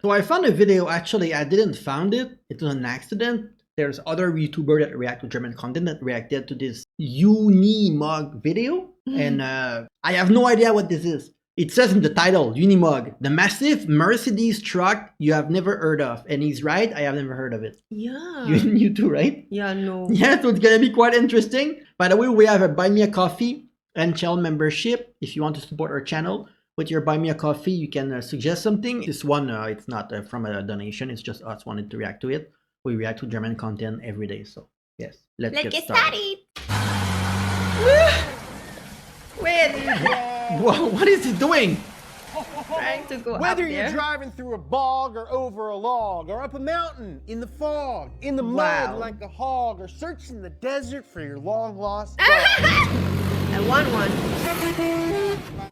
So I found a video, actually, I didn't found it. It was an accident. There's other YouTuber that react to German content that reacted to this Unimog video. And I have no idea what this is. It says in the title, Unimog, the massive Mercedes truck you have never heard of. And he's right, I have never heard of it. Yeah. You too, right? Yeah, no. Yeah, so it's gonna be quite interesting. By the way, we have a Buy Me a Coffee and channel membership. If you want to support our channel with your Buy Me a Coffee, you can suggest something. This one, it's not from a donation. It's just us wanting to react to it. We react to German content every day. So yes, let's get started. Whoa, what is he doing? Trying to go Whether up you're there. driving through a bog or over a log, or up a mountain, in the fog, in the mud like a hog, or searching the desert for your long lost dog. I want one.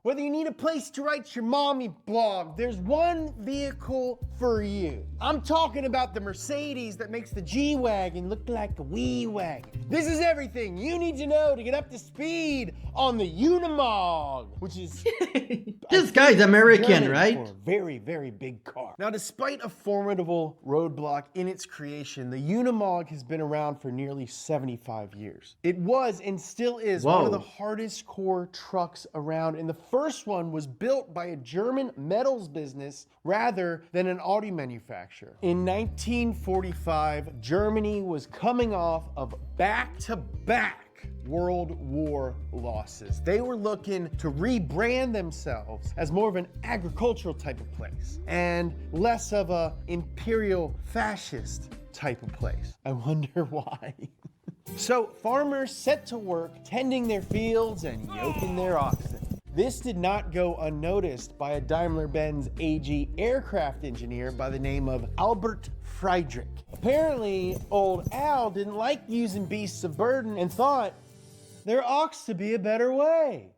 Whether you need a place to write your mommy blog, there's one vehicle for you. I'm talking about the Mercedes that makes the G-Wagon look like a wee wagon. This is everything you need to know to get up to speed on the Unimog, which is This guy's American, German right? for a very, very big car. Now, despite a formidable roadblock in its creation, the Unimog has been around for nearly 75 years. It was and still is one of the hardest core trucks around, and the first one was built by a German metals business rather than an auto manufacturer. In 1945, Germany was coming off of back-to-back World War losses. They were looking to rebrand themselves as more of an agricultural type of place and less of a imperial fascist type of place. I wonder why. So farmers set to work tending their fields and yoking their oxen. This did not go unnoticed by a Daimler-Benz AG aircraft engineer by the name of Albert Friedrich. Apparently, old Al didn't like using beasts of burden and thought there ought to be a better way.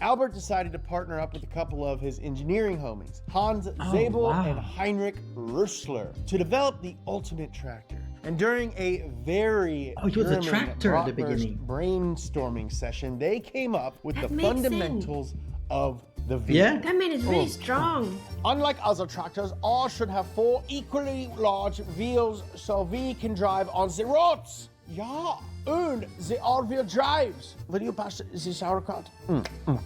Albert decided to partner up with a couple of his engineering homies, Hans Zabel and Heinrich Rüssler, to develop the ultimate tractor. And during a very it was a tractor at the beginning. Brainstorming session, they came up with the fundamentals of the vehicle. Yeah. That man is really strong. Unlike other tractors, ours should have 4 equally large wheels so we can drive on the roads. Yeah, and the all-wheel drives. Will you pass the sauerkraut?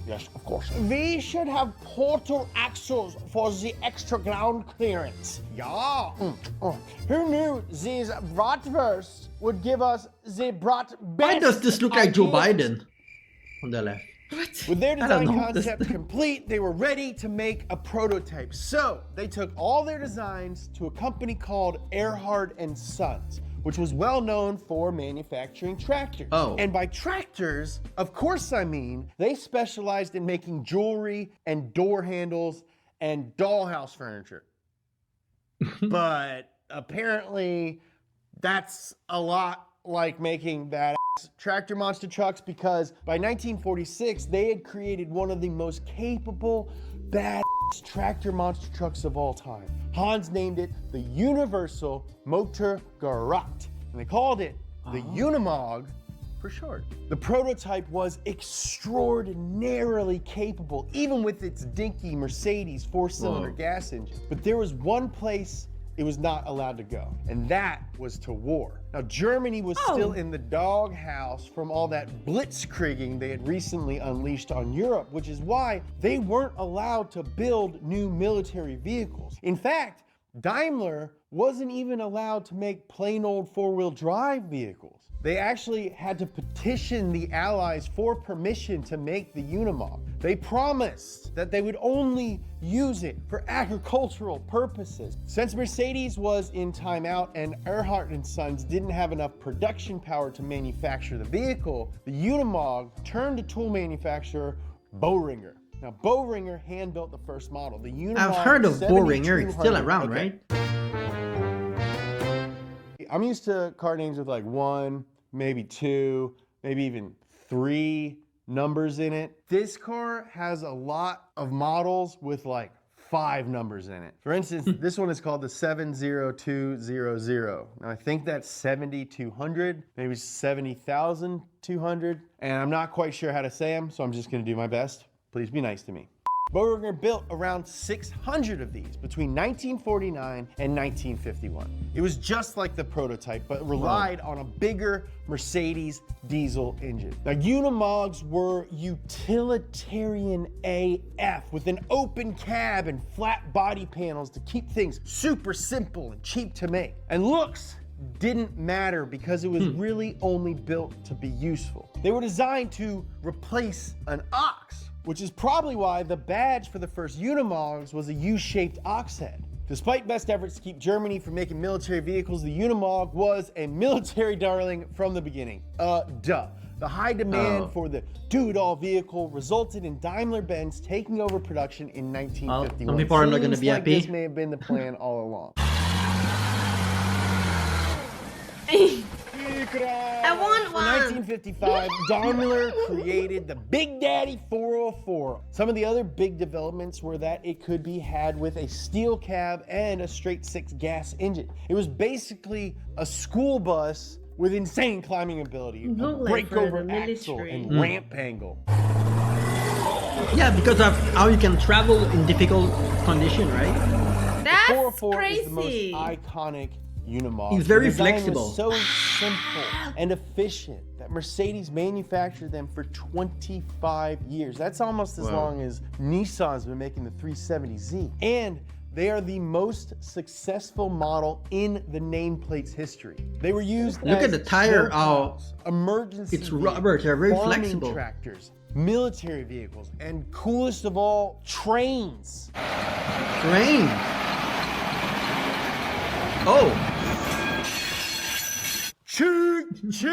Yes, of course. We should have portal axles for the extra ground clearance. Yeah. Who knew these bratwursts would give us the brat best? Why does this look like Joe Biden on the left? With their design know. concept complete, they were ready to make a prototype. So they took all their designs to a company called Ehrhard and Sons, which was well known for manufacturing tractors. And by tractors, of course I mean, they specialized in making jewelry and door handles and dollhouse furniture. But apparently that's a lot like making badass tractor monster trucks, because by 1946, they had created one of the most capable, badass tractor monster trucks of all time. Hans named it the Universal Motorgerät, and they called it the Unimog for short. The prototype was extraordinarily capable, even with its dinky Mercedes 4-cylinder gas engine. But there was one place it was not allowed to go, and that was to war. Now, Germany was still in the doghouse from all that blitzkrieging they had recently unleashed on Europe, which is why they weren't allowed to build new military vehicles. In fact, Daimler wasn't even allowed to make plain old 4-wheel drive vehicles. They actually had to petition the Allies for permission to make the Unimog. They promised that they would only use it for agricultural purposes. Since Mercedes was in timeout and Ehrhard and Sons didn't have enough production power to manufacture the vehicle, the Unimog turned to tool manufacturer Boehringer. Now, Boehringer hand-built the first model. The Unimog I've heard of Boehringer. It's still around, right? I'm used to car names with like 1, maybe 2, maybe even 3 numbers in it. This car has a lot of models with like 5 numbers in it. For instance, this one is called the 70200. Now I think that's 7,200, maybe 70,200. And I'm not quite sure how to say them, so I'm just gonna do my best. Please be nice to me. Boehringer built around 600 of these between 1949 and 1951. It was just like the prototype, but relied on a bigger Mercedes diesel engine. Now, Unimogs were utilitarian AF with an open cab and flat body panels to keep things super simple and cheap to make. And looks didn't matter because it was really only built to be useful. They were designed to replace an ox, which is probably why the badge for the first Unimogs was a U-shaped ox head. Despite best efforts to keep Germany from making military vehicles, the Unimog was a military darling from the beginning. Duh. The high demand for the do-it-all vehicle resulted in Daimler-Benz taking over production in 1951. Some people are not going to be Seems like happy. This may have been the plan all along. I want In one. 1955, Daimler created the Big Daddy 404. Some of the other big developments were that it could be had with a steel cab and a straight six gas engine. It was basically a school bus with insane climbing ability, a Look like for the breakover axle, military. and ramp angle. Yeah, because of how you can travel in difficult condition, right? That's 404 crazy. is the most iconic Unimog. It's very The design flexible. was so simple and efficient that Mercedes manufactured them for 25 years. That's almost as long as Nissan's been making the 370Z. And they are the most successful model in the nameplate's history. They were used Look as at the tire, snowplows, emergency it's rubber, they're very farming flexible. tractors, military vehicles, and coolest of all, trains. Train. Oh, Shoot! Shoot!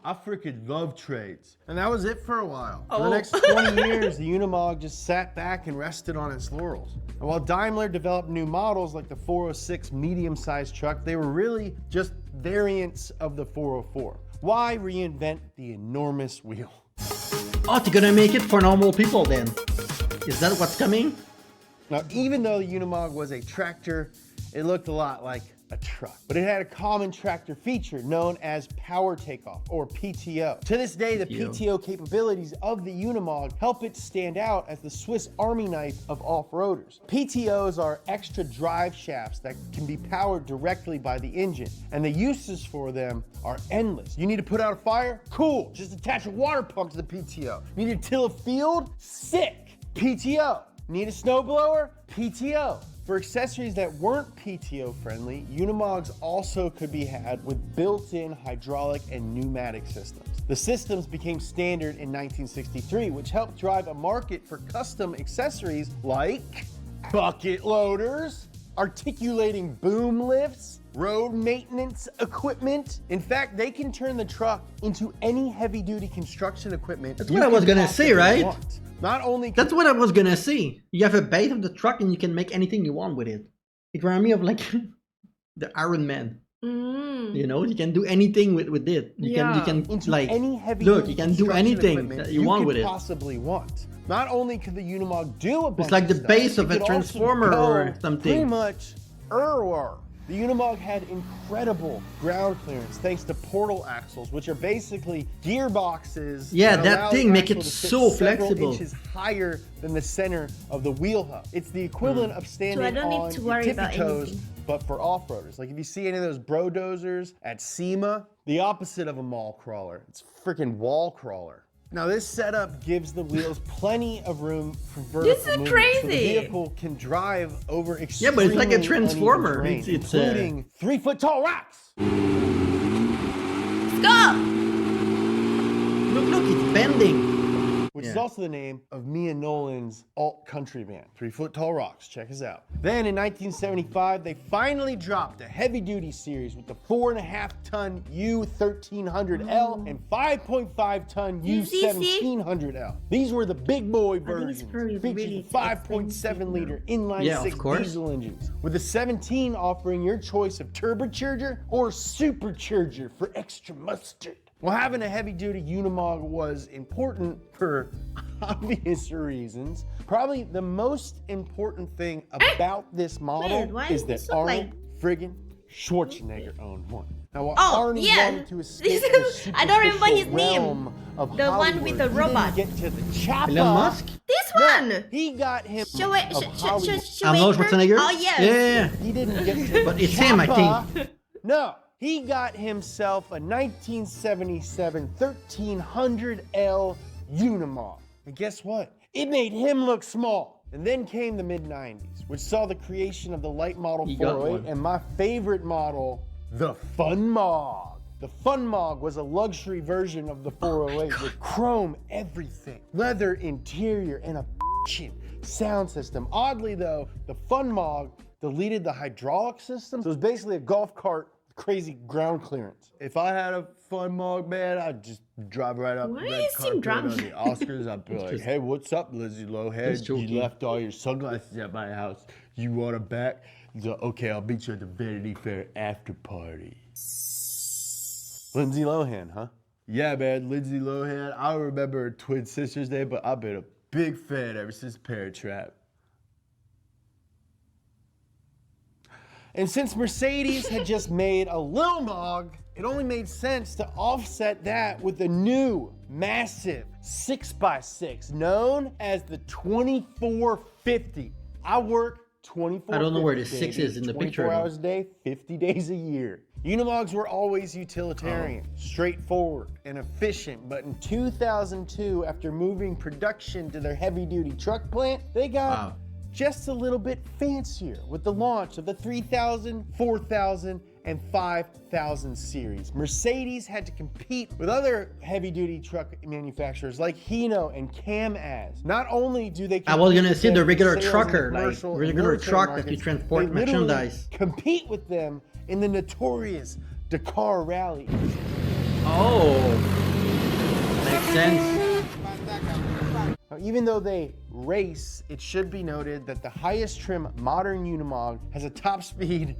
I freaking love trades. And that was it for a while. For the next 20 years, the Unimog just sat back and rested on its laurels. And while Daimler developed new models like the 406 medium-sized truck, they were really just variants of the 404. Why reinvent the enormous wheel? oh, they're gonna make it for normal people then. Is that what's coming? Now, even though the Unimog was a tractor, it looked a lot like a truck, but it had a common tractor feature known as power takeoff, or PTO. To this day, the PTO capabilities of the Unimog help it stand out as the Swiss Army knife of off-roaders. PTOs are extra drive shafts that can be powered directly by the engine, and the uses for them are endless. You need to put out a fire? Cool, just attach a water pump to the PTO. You need to till a field? Sick, PTO. Need a snowblower? PTO. For accessories that weren't PTO friendly, Unimogs also could be had with built-in hydraulic and pneumatic systems. The systems became standard in 1963, which helped drive a market for custom accessories like bucket loaders, articulating boom lifts, road maintenance equipment. In fact, they can turn the truck into any heavy-duty construction equipment. That's what I was gonna say, right? Not only That's what I was gonna say. You have a base of the truck and you can make anything you want with it. It reminds me of like the Iron Man. You know, you can do anything with it. You can into like any heavy look, you can do construction anything equipment that you want could with it. possibly want. Not only could the Unimog do a bunch It's like of the stuff, base it of a could also transformer go or something. Pretty much everywhere. The Unimog had incredible ground clearance thanks to portal axles, which are basically gearboxes. Yeah, that allow thing the make it axle to sit so several flexible. inches higher than the center of the wheel hub. It's the equivalent of standing So I don't need on to your worry tippy about toes, anything. but for off-roaders. Like if you see any of those bro-dozers at SEMA, the opposite of a mall crawler. It's a freaking wall crawler. Now this setup gives the wheels plenty of room for vertical This is movement, so the crazy. vehicle can drive over extremely Yeah, but it's like a uneven transformer. terrain, It's including 3-foot-tall rocks. Let's go. Look, it's bending. Which is also the name of Mia Nolan's alt country band, 3-Foot-Tall Rocks. Check us out. Then in 1975, they finally dropped a heavy-duty series with the 4.5-ton U1300L and 5.5-ton U1700L. These were the big boy versions, probably featuring really 5.7-liter inline Yeah, of 6 course. diesel engines, with the 17 offering your choice of turbocharger or supercharger for extra mustard. Well, having a heavy-duty Unimog was important for obvious reasons. Probably the most important thing about this model Wait, why is does that this look Arnold like- friggin' Schwarzenegger owned one. Now, while Oh, Arnie yeah. wanted to escape This the I don't remember his superficial name. realm of The one Hollywood, with the he robot. didn't get to the chopper. Elon Musk? This this one? He got him. Show it. of Hollywood. Arnold Schwarzenegger? Oh, yes. Yeah. He didn't get to But it's him, I think. No, he got himself a 1977 1300L Unimog. And guess what? It made him look small. And then came the mid-90s, which saw the creation of the light model He got 408 one. and my favorite model, the Funmog. The Funmog was a luxury version of the 408 with chrome everything, leather interior, and a sound system. Oddly though, the Funmog deleted the hydraulic system, so it was basically a golf cart, crazy ground clearance. If I had a Funmog, man, I'd just drive right up Why the you red seem carpet on drunk? the Oscars. I'd be like, hey, what's up, Lizzie Just Lohan? joking. You left all your sunglasses at my house. You want them back? He's like, okay, I'll meet you at the Vanity Fair after party. Lindsay Lohan, huh? Yeah, man, Lindsay Lohan. I don't remember her twin sister's name, but I've been a big fan ever since Parent Trap. And since Mercedes had just made a Lil Mog, it only made sense to offset that with a new, massive 6x6 known as the 2450. I work 24 I don't know where the 6 is in the picture, 24 though. hours a day, 50 days a year. Unimogs were always utilitarian, straightforward, and efficient, but in 2002, after moving production to their heavy-duty truck plant, they got just a little bit fancier with the launch of the 3000, 4000, and 5000 series. Mercedes had to compete with other heavy-duty truck manufacturers like Hino and Cam-Az. Not only do they I was compete gonna with say the them in regular sales in trucker, like commercial and regular military truck that you markets, transport they literally merchandise. compete with them in the notorious Dakar Rally. Oh, makes sense. Now, even though they race, it should be noted that the highest trim modern Unimog has a top speed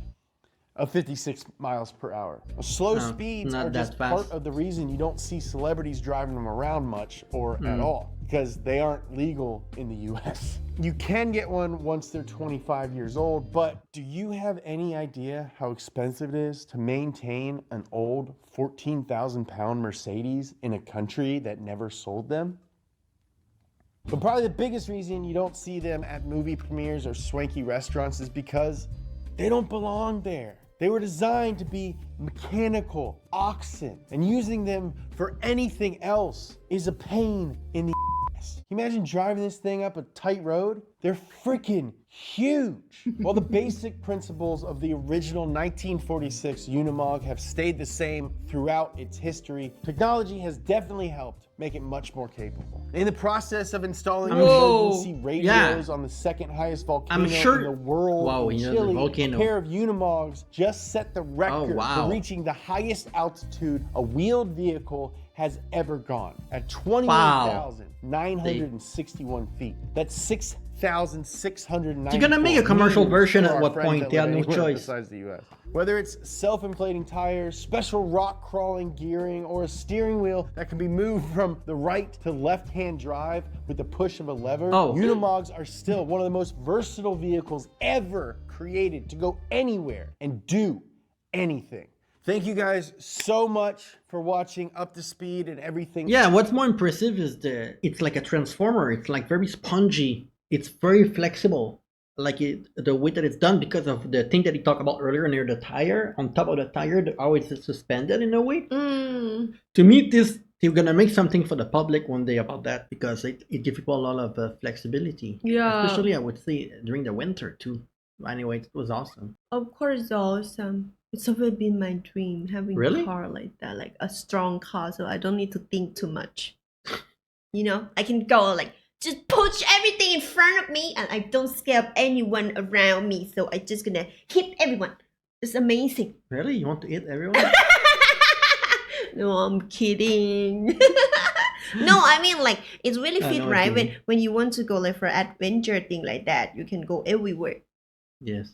of 56 miles per hour. Well, slow No, speeds not are that just fast. part of the reason you don't see celebrities driving them around much or at all, because they aren't legal in the US. You can get one once they're 25 years old, but do you have any idea how expensive it is to maintain an old 14,000-pound Mercedes in a country that never sold them? But probably the biggest reason you don't see them at movie premieres or swanky restaurants is because they don't belong there. They were designed to be mechanical oxen, and using them for anything else is a pain in the ass. Can you imagine driving this thing up a tight road? They're freaking huge. While the basic principles of the original 1946 Unimog have stayed the same throughout its history, technology has definitely helped make it much more capable. In the process of installing Whoa, emergency radios on the second highest volcano in the world, Wow, in you know, the Chile, volcano. a pair of Unimogs just set the record wow. for reaching the highest altitude a wheeled vehicle has ever gone at Wow. 21,961 feet. That's 6,690. They're gonna make a commercial meters version for at our what friends point? that They have live no anywhere choice. Besides the US. Whether it's self-inflating tires, special rock crawling gearing, or a steering wheel that can be moved from the right to left-hand drive with the push of a lever, Unimogs are still one of the most versatile vehicles ever created to go anywhere and do anything. Thank you guys so much for watching Up to Speed and everything. Yeah, what's more impressive is it's like a transformer. It's like very spongy. It's very flexible. Like the way that it's done because of the thing that he talked about earlier near the tire. On top of the tire, how it's suspended in a way. To me, they're gonna make something for the public one day about that because it gives people a lot of flexibility. Yeah. Especially, I would say, during the winter too. Anyway, it was awesome. Of course, awesome. It's always been my dream having Really? a car like that, like a strong car, so I don't need to think too much. You know, I can go like just push everything in front of me, and I don't scare anyone around me. So I just gonna hit everyone. It's amazing. Really, you want to hit everyone? No, I'm kidding. No, I mean like it's really I fit, know what right? you mean. When you want to go like for adventure thing like that, you can go everywhere. Yes.